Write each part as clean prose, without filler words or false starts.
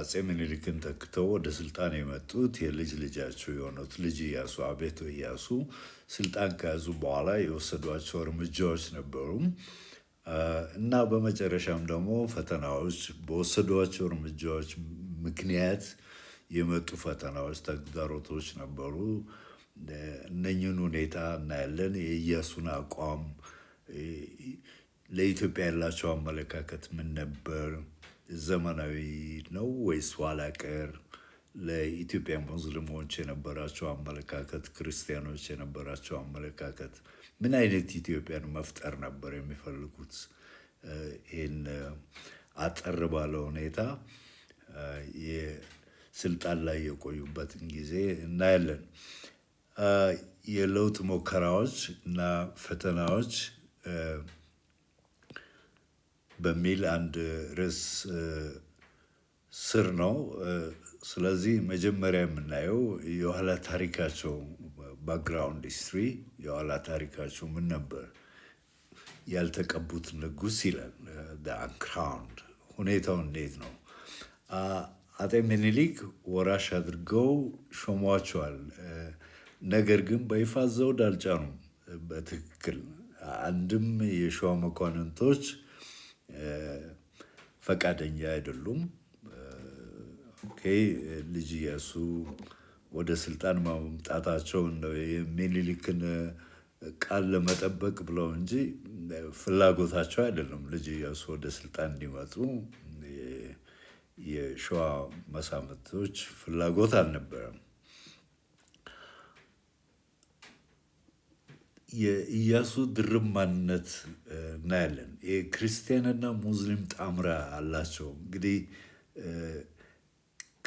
አጼ ምኒልክን ተክተው ወደ ስልጣን የመጡት የልጅ ልጃቸው የሆኑት ልጅ ኢያሱ አቤቶ ኢያሱ ስልጣን ከያዙ በኋላ የወሰዷቸው እርምጃዎች ነበሩ እና በመጨረሻም ደግሞ ፈተናዎች በወሰዷቸው እርምጃዎች ምክንያት የመጡ ፈተናዎች፣ ተግዳሮቶች ነበሩ። እነኝህን ሁኔታ እናያለን። የኢያሱን አቋም፣ ለኢትዮጵያ ያላቸው አመለካከት ምን ነበር? ዘመናዊ ነው ወይስ ኋላ ቀር? ለኢትዮጵያ ሙስሊሞች የነበራቸው አመለካከት፣ ክርስቲያኖች የነበራቸው አመለካከት ምን አይነት ኢትዮጵያን መፍጠር ነበር የሚፈልጉት? ይህን አጠር ባለ ሁኔታ የስልጣን ላይ የቆዩበትን ጊዜ እናያለን። የለውጥ ሙከራዎች እና ፈተናዎች በሚል አንድ ርዕስ ስር ነው። ስለዚህ መጀመሪያ የምናየው የኋላ ታሪካቸው ባክግራውንድ ሂስትሪ፣ የኋላ ታሪካቸው ምን ነበር? ያልተቀቡት ንጉሥ ይላል አንክራውንድ። ሁኔታው እንዴት ነው? አጤ ምኒልክ ወራሽ አድርገው ሾሟቸዋል። ነገር ግን በይፋ ዘውድ አልጫኑም። በትክክል አንድም የሸዋ መኳንንቶች ፈቃደኛ አይደሉም። ልጅ ኢያሱ ወደ ስልጣን ማምጣታቸው የሚኒሊክን ቃል ለመጠበቅ ብለው እንጂ ፍላጎታቸው አይደለም። ልጅ ኢያሱ ወደ ስልጣን እንዲመጡ የሸዋ መሳፍንቶች ፍላጎት አልነበረም። የኢያሱ ድርብ ማንነት እናያለን። የክርስቲያንና ሙስሊም ጣምራ አላቸው። እንግዲህ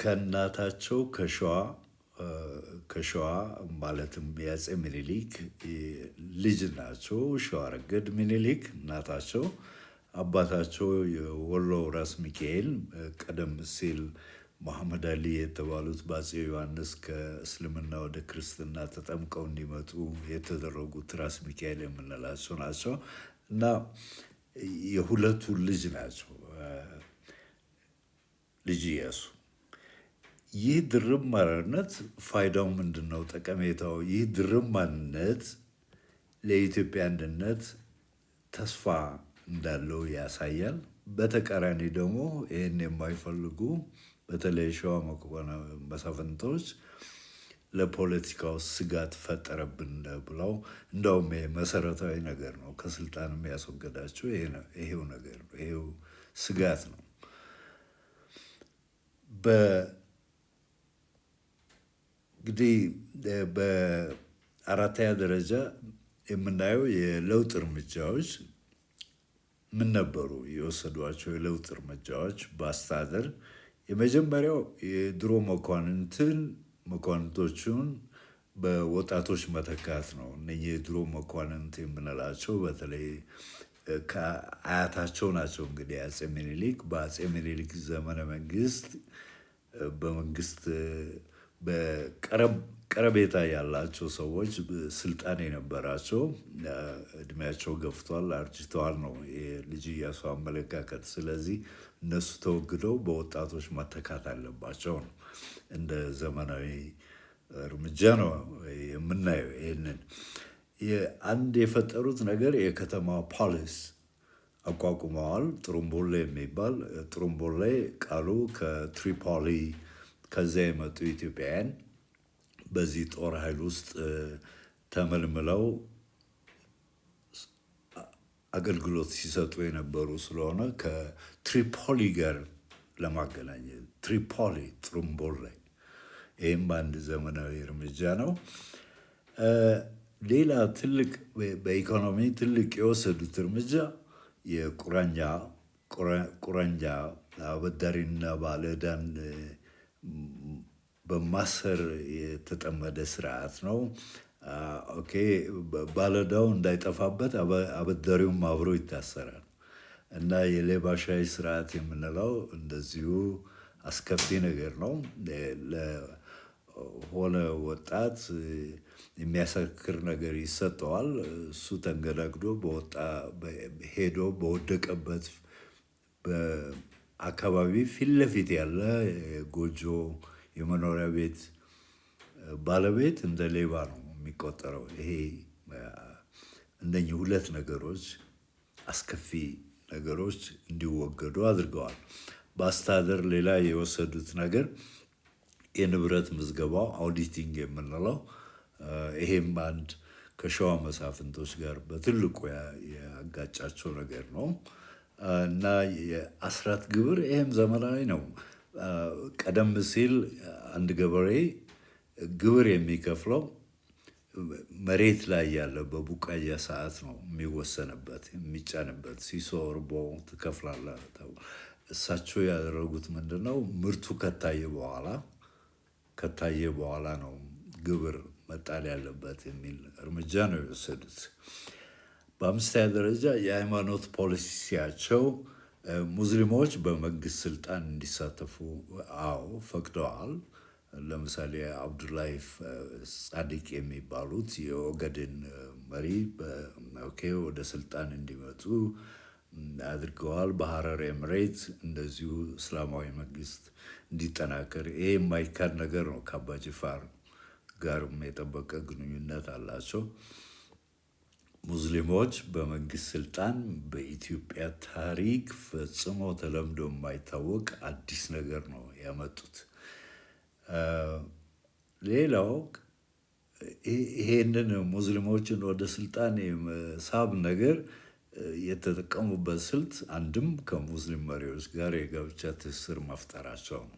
ከእናታቸው ከሸዋ ማለትም የአጼ ምኒልክ ልጅ ናቸው። ሸዋ ረገድ ምኒልክ እናታቸው፣ አባታቸው የወሎ ራስ ሚካኤል ቀደም ሲል መሐመድ አሊ የተባሉት በአጼ ዮሐንስ ከእስልምና ወደ ክርስትና ተጠምቀው እንዲመጡ የተደረጉት ራስ ሚካኤል የምንላቸው ናቸው እና የሁለቱ ልጅ ናቸው ልጅ ኢያሱ። ይህ ድርብ ማንነት ፋይዳው ምንድን ነው? ጠቀሜታው? ይህ ድርብ ማንነት ለኢትዮጵያ አንድነት ተስፋ እንዳለው ያሳያል። በተቃራኒ ደግሞ ይህን የማይፈልጉ በተለይ ሸዋ መሳፍንቶች ለፖለቲካው ስጋት ፈጠረብን ብለው እንደውም መሰረታዊ ነገር ነው፣ ከስልጣን የሚያስወገዳቸው ይሄው ነገር ነው፣ ይሄው ስጋት ነው። እንግዲህ በአራተኛ ደረጃ የምናየው የለውጥ እርምጃዎች ምን ነበሩ? የወሰዷቸው የለውጥ እርምጃዎች በአስተዳደር የመጀመሪያው የድሮ መኳንንቶቹን በወጣቶች መተካት ነው። እነኚህ የድሮ መኳንንት የምንላቸው በተለይ ከአያታቸው ናቸው። እንግዲህ አጼ ምኒልክ በአጼ ምኒልክ ዘመነ መንግስት በመንግስት በቀረቤታ ያላቸው ሰዎች ስልጣን የነበራቸው እድሜያቸው ገፍቷል፣ አርጅተዋል ነው የልጅ ኢያሱ አመለካከት። ስለዚህ እነሱ ተወግደው በወጣቶች መተካት አለባቸው ነው። እንደ ዘመናዊ እርምጃ ነው የምናየው። ይህንን አንድ የፈጠሩት ነገር የከተማ ፖሊስ አቋቁመዋል። ጥሩምቦሌ የሚባል ጥሩምቦሌ ቃሉ ከትሪፖሊ ከዚያ የመጡ ኢትዮጵያውያን በዚህ ጦር ኃይል ውስጥ ተመልምለው አገልግሎት ሲሰጡ የነበሩ ስለሆነ ከትሪፖሊ ጋር ለማገናኘት ትሪፖሊ ጥሩምቦሌ፣ ይህም አንድ ዘመናዊ እርምጃ ነው። ሌላ ትልቅ በኢኮኖሚ ትልቅ የወሰዱት እርምጃ የቁራኛ አበዳሪና ባለዕዳን በማሰር የተጠመደ ስርዓት ነው። ባለዕዳው እንዳይጠፋበት አበዳሪውም አብሮ ይታሰራል እና የሌባ ሻይ ስርዓት የምንለው እንደዚሁ አስከፊ ነገር ነው። ለሆነ ወጣት የሚያሰክር ነገር ይሰጠዋል። እሱ ተንገዳግዶ ሄዶ በወደቀበት አካባቢ ፊት ለፊት ያለ ጎጆ የመኖሪያ ቤት ባለቤት እንደ ሌባ ነው የሚቆጠረው። ይሄ እነኚህ ሁለት ነገሮች አስከፊ ነገሮች እንዲወገዱ አድርገዋል። በአስተዳደር ሌላ የወሰዱት ነገር የንብረት ምዝገባው አውዲቲንግ የምንለው ይሄም አንድ ከሸዋ መሳፍንቶች ጋር በትልቁ ያጋጫቸው ነገር ነው እና የአስራት ግብር ይሄም ዘመናዊ ነው። ቀደም ሲል አንድ ገበሬ ግብር የሚከፍለው መሬት ላይ ያለ በቡቃያ ሰዓት ነው የሚወሰንበት የሚጫንበት። ሲሶ እርቦ ትከፍላለህ ተብሎ እሳቸው ያደረጉት ምንድነው? ምርቱ ከታየ በኋላ ነው ግብር መጣል ያለበት የሚል እርምጃ ነው የወሰዱት። በአምስተኛ ደረጃ የሃይማኖት ፖሊሲያቸው ሙስሊሞች በመንግስት ስልጣን እንዲሳተፉ ፈቅደዋል። ለምሳሌ አብዱላሂ ጻዲቅ የሚባሉት የኦጋዴን መሪ ወደ ስልጣን እንዲመጡ አድርገዋል። በሀረር ኤምሬት እንደዚሁ እስላማዊ መንግስት እንዲጠናከር ይሄ የማይካድ ነገር ነው። ከአባ ጅፋር ጋርም የጠበቀ ግንኙነት አላቸው። ሙስሊሞች በመንግስት ስልጣን በኢትዮጵያ ታሪክ ፈጽሞ ተለምዶ የማይታወቅ አዲስ ነገር ነው ያመጡት። ሌላው ይሄንን ሙስሊሞችን ወደ ስልጣን የመሳብ ነገር የተጠቀሙበት ስልት አንድም ከሙስሊም መሪዎች ጋር የጋብቻ ትስስር መፍጠራቸው ነው።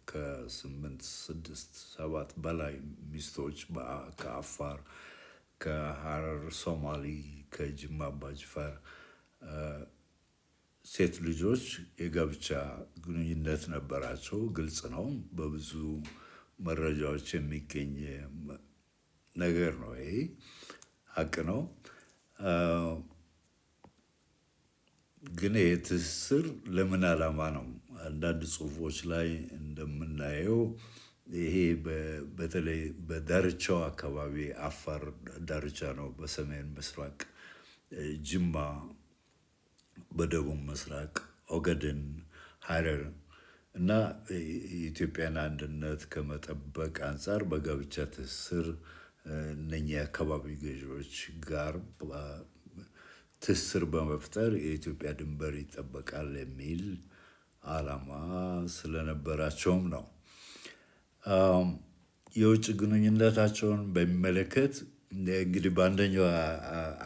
ከ7 በላይ ሚስቶች ከአፋር፣ ከሀረር ሶማሊ፣ ከጅማ አባጅፋር ሴት ልጆች የጋብቻ ግንኙነት ነበራቸው። ግልጽ ነው፣ በብዙ መረጃዎች የሚገኝ ነገር ነው። ይሄ ሀቅ ነው። ግን ይህ ትስስር ለምን ዓላማ ነው? አንዳንድ ጽሁፎች ላይ እንደምናየው ይሄ በተለይ በዳርቻው አካባቢ አፋር ዳርቻ ነው፣ በሰሜን ምስራቅ ጅማ፣ በደቡብ ምስራቅ ኦጋዴን፣ ሀረር እና የኢትዮጵያን አንድነት ከመጠበቅ አንጻር በጋብቻ ትስስር እነኚህ አካባቢ ገዢዎች ጋር ትስስር በመፍጠር የኢትዮጵያ ድንበር ይጠበቃል የሚል ዓላማ ስለነበራቸውም ነው። የውጭ ግንኙነታቸውን በሚመለከት እንግዲህ በአንደኛው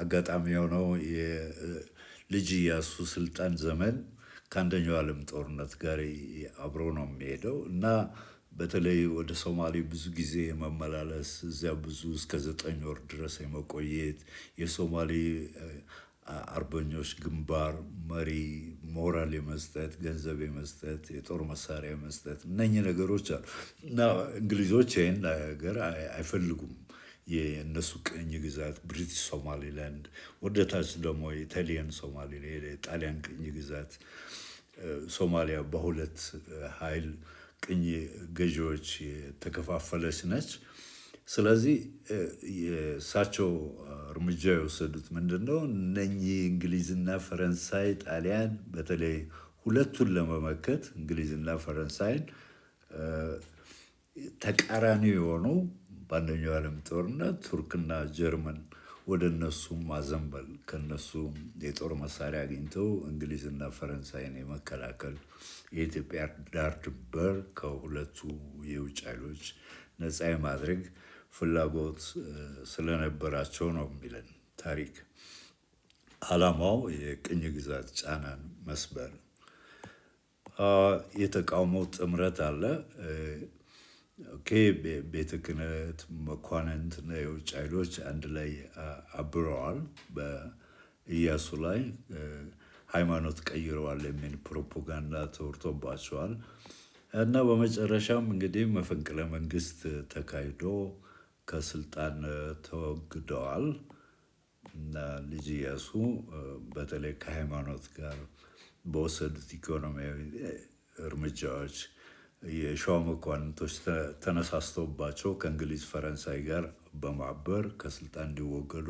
አጋጣሚ የሆነው የልጅ ኢያሱ ስልጣን ዘመን ከአንደኛው ዓለም ጦርነት ጋር አብሮ ነው የሚሄደው እና በተለይ ወደ ሶማሌ ብዙ ጊዜ የመመላለስ እዚያ ብዙ እስከ 9 ወር ድረስ የመቆየት የሶማሌ አርበኞች ግንባር መሪ ሞራል የመስጠት ገንዘብ የመስጠት የጦር መሳሪያ የመስጠት እነኚህ ነገሮች አሉ እና እንግሊዞች ይህን ነገር አይፈልጉም። የእነሱ ቅኝ ግዛት ብሪቲሽ ሶማሊላንድ፣ ወደታች ደግሞ የኢታሊያን ሶማሊላንድ የጣሊያን ቅኝ ግዛት ሶማሊያ በሁለት ኃይል ቅኝ ገዢዎች የተከፋፈለች ነች። ስለዚህ የእሳቸው እርምጃ የወሰዱት ምንድን ነው? እነኚህ እንግሊዝና ፈረንሳይ፣ ጣሊያን በተለይ ሁለቱን ለመመከት እንግሊዝና ፈረንሳይን ተቃራኒ የሆኑ በአንደኛው ዓለም ጦርነት ቱርክና ጀርመን ወደ እነሱ ማዘንበል ከነሱ የጦር መሳሪያ አግኝተው እንግሊዝና ፈረንሳይን የመከላከል የኢትዮጵያ ዳር ድንበር ከሁለቱ የውጭ ኃይሎች ነፃ የማድረግ ፍላጎት ስለነበራቸው ነው የሚለን ታሪክ። ዓላማው የቅኝ ግዛት ጫናን መስበር። የተቃውሞ ጥምረት አለ። ቤተ ክህነት፣ መኳንንት እና የውጭ ኃይሎች አንድ ላይ አብረዋል በኢያሱ ላይ ሃይማኖት ቀይረዋል የሚል ፕሮፓጋንዳ ተወርቶባቸዋል እና በመጨረሻም እንግዲህ መፈንቅለ መንግስት ተካሂዶ ከስልጣን ተወግደዋል እና ልጅ ኢያሱ በተለይ ከሃይማኖት ጋር በወሰዱት ኢኮኖሚያዊ እርምጃዎች የሸዋ መኳንንቶች ተነሳስተውባቸው ከእንግሊዝ ፈረንሳይ ጋር በማበር ከስልጣን እንዲወገዱ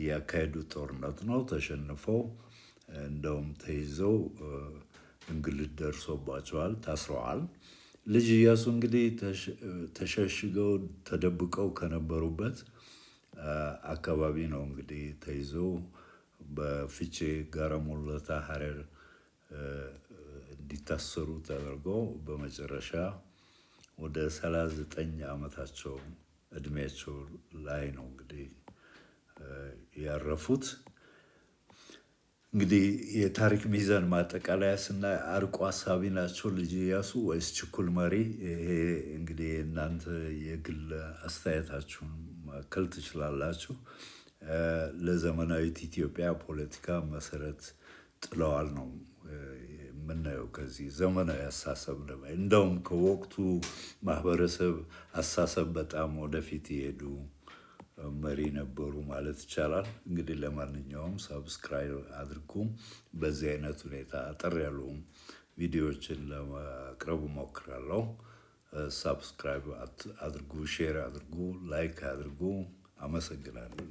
ያካሄዱት ጦርነት ነው። ተሸንፈው እንደውም ተይዘው እንግልት ደርሶባቸዋል፣ ታስረዋል። ልጅ ኢያሱ እንግዲህ ተሸሽገው ተደብቀው ከነበሩበት አካባቢ ነው እንግዲህ ተይዘው በፍቼ ጋራ ሙለታ ሀረር እንዲታሰሩ ተደርጎ በመጨረሻ ወደ 39 ዓመታቸው እድሜያቸው ላይ ነው እንግዲህ ያረፉት። እንግዲህ የታሪክ ሚዛን ማጠቃለያ ስናይ አርቆ ሀሳቢ ናቸው ልጅ ኢያሱ ወይስ ችኩል መሪ? ይሄ እንግዲህ እናንተ የግል አስተያየታችሁን ማከል ትችላላችሁ። ለዘመናዊት ኢትዮጵያ ፖለቲካ መሰረት ጥለዋል ነው የምናየው። ከዚህ ዘመናዊ አሳሰብ እንደውም ከወቅቱ ማህበረሰብ አሳሰብ በጣም ወደፊት የሄዱ መሪ ነበሩ ማለት ይቻላል። እንግዲህ ለማንኛውም ሰብስክራይብ አድርጉ። በዚህ አይነት ሁኔታ አጠር ያሉ ቪዲዮዎችን ለማቅረብ እሞክራለሁ። ሰብስክራይብ አድርጉ፣ ሼር አድርጉ፣ ላይክ አድርጉ። አመሰግናለሁ።